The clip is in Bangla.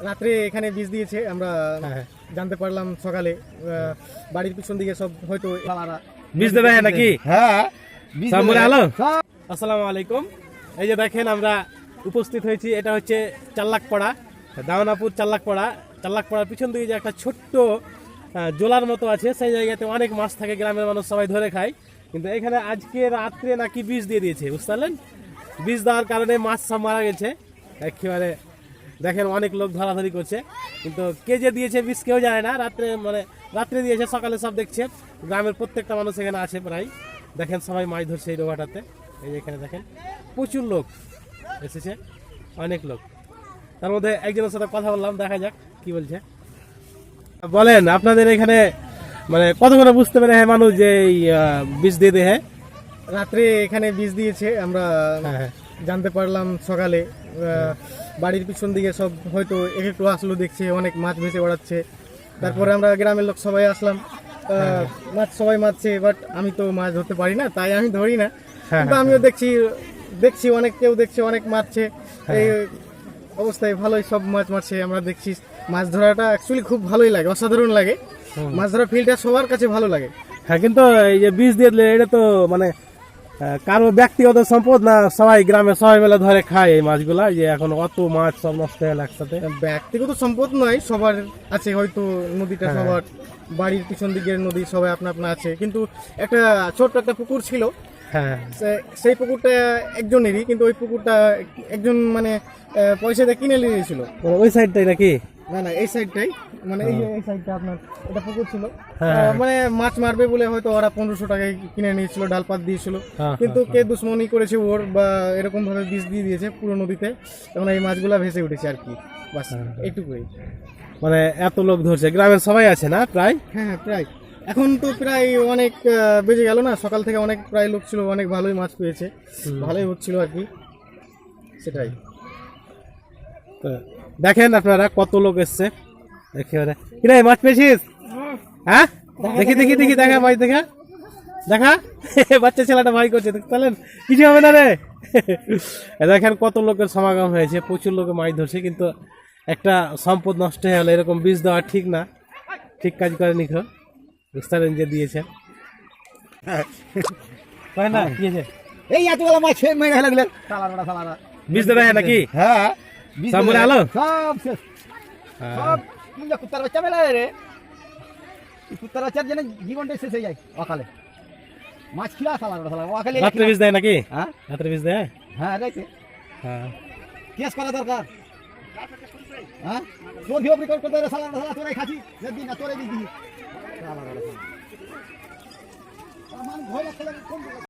রাত্রে এখানে বীজ দিয়েছে আমরা জানতে পারলাম সকালে। বাড়ির পিছন দিকে সব হয়তো বীজ দেবে নাকি? হ্যাঁ হ্যালো, আসসালামু আলাইকুম। এই যে দেখেন আমরা উপস্থিত হয়েছি, এটা হচ্ছে চাল্লাকপাড়া, দাওনাপুর চাল্লাকপাড়ার পিছন দিকে যে একটা ছোট্ট জোলার মতো আছে, সেই জায়গাতে অনেক মাছ থাকে, গ্রামের মানুষ সবাই ধরে খায়। কিন্তু এখানে আজকে রাত্রে নাকি বীজ দিয়ে দিয়েছে, বুঝতে পারলেন? বীজ দেওয়ার কারণে মাছ সব মারা গেছে একেবারে। দেখেন অনেক লোক ধরাধরি করছে, কিন্তু কে যে দিয়েছে বীজ কেউ জানে না। রাত্রে দিয়েছে, সকালে সব দেখছে। গ্রামের প্রত্যেকটা মানুষ এখানে আছে প্রায়। দেখেন সবাই মাছ ধরছে এই ডোবাটাতে। এই যে এখানে দেখেন প্রচুর লোক এসেছে, অনেক লোক। তার মধ্যে একজনের সাথে কথা বললাম, দেখা যাক কি বলছে। বলেন আপনাদের এখানে মানে কতক্ষণে বুঝতে পারে মানুষ যে বীজ দিয়ে দেয়? রাত্রে এখানে বীজ দিয়েছে আমরা জানতে পারলাম সকালে। বাড়ির পিছন দিকে সব হয়তো একটু আসলো, দেখছে অনেক মাছ ভেসে বেড়াচ্ছে। তারপরে আমরা গ্রামের লোক সবাই আসলাম, মাছ সবাই মারছে, বাট আমি তো মাছ ধরতে পারি না, তাই আমি ধরি না। কিন্তু আমিও দেখছি অনেক কেউ দেখছে অনেক মারছে। এই অবস্থায় ভালোই সব মাছ মারছে, আমরা দেখছি। মাছ ধরাটা অ্যাকচুয়ালি খুব ভালোই লাগে, অসাধারণ লাগে। মাছ ধরা ফিল্ডটা সবার কাছে ভালো লাগে। হ্যাঁ, কিন্তু এই যে বীজ দিয়ে দিলে এটা তো মানে কারো ব্যক্তিগত সম্পদ না, সবাই গ্রামে সবাই মিলে ধরে খায় এই মাছগুলা। যে এখন অত মাছ সব নষ্ট হয়ে একসাথে। ব্যক্তিগত সম্পদ নয়, সবার আছে হয়তো নদীটা, সবার বাড়ির পিছন দিকের নদী, সবাই আপনা আপনা আছে। কিন্তু একটা ছোট্ট একটা পুকুর ছিল, হ্যাঁ, সেই পুকুরটা একজনেরই, কিন্তু ওই পুকুরটা একজন মানে পয়সা দিয়ে কিনে নিয়েছিল। ওই সাইডটাই নাকি? না, এই সাইডটাই, মানে এই সাইডটা আপনার এটা পুকুর ছিল। মানে মাছ মারবে বলে হয়তো ওরা 1500 টাকায় কিনে নিয়েছিল, ডালপাত দিয়েছিল। কিন্তু কে দুশ্মনী করেছে ওর, বা এরকম ভাবে বীজ দিয়ে দিয়েছে পুরো নদীতে, তখন এই মাছগুলা ভেসে উঠেছে আর কি। বাস এইটুকুই। মানে এত লোক ধরছে, গ্রামের সবাই আছে না প্রায়? হ্যাঁ, প্রায়। এখন তো প্রায় অনেক বেজে গেল না, সকাল থেকে অনেক প্রায় লোক ছিল, অনেক ভালোই মাছ পেয়েছে, ভালোই হচ্ছিল আর কি, সেটাই। দেখেন আপনারা কত লোক এসছে একেবারে। কিরে মাছ পেয়েছিস? হ্যাঁ, দেখি দেখা মাছ দেখা বাচ্চা ছেলেটা ভাই করছে, দেখলেন? কিছু হবে না রে। দেখেন কত লোকের সমাগম হয়েছে, প্রচুর লোকে মাছ ধরছে। কিন্তু একটা সম্পদ নষ্ট হয়ে গেল, এরকম বীজ দেওয়া ঠিক না, ঠিক কাজ করেনি খো, বুঝতে পারেন যে দিয়েছে না। কি আছে এই এতগুলো মাছ মেরে লাগলে সালারা বীজ দেবে নাকি? হ্যাঁ, হ্যালো, সব শেষ, সব কুত্তার বাচ্চা মেলা রে। কুত্তার বাচ্চার জন্য জীবনটাই শেষ হয়ে যায় অকালে। মাছ খিলা সালারা অকালে। রাত্রে বীজ দেয় নাকি? হ্যাঁ, রাত্রে বীজ দেয়। হ্যাঁ দেখে, হ্যাঁ, কেস করা দরকার। হ্যাঁ, তোর ভিও রেকর্ড করতে সালারা তোরাই খাচ্ছি, যেদিন না তোরাই দিবি সালারা। আমার ভয় লাগছে।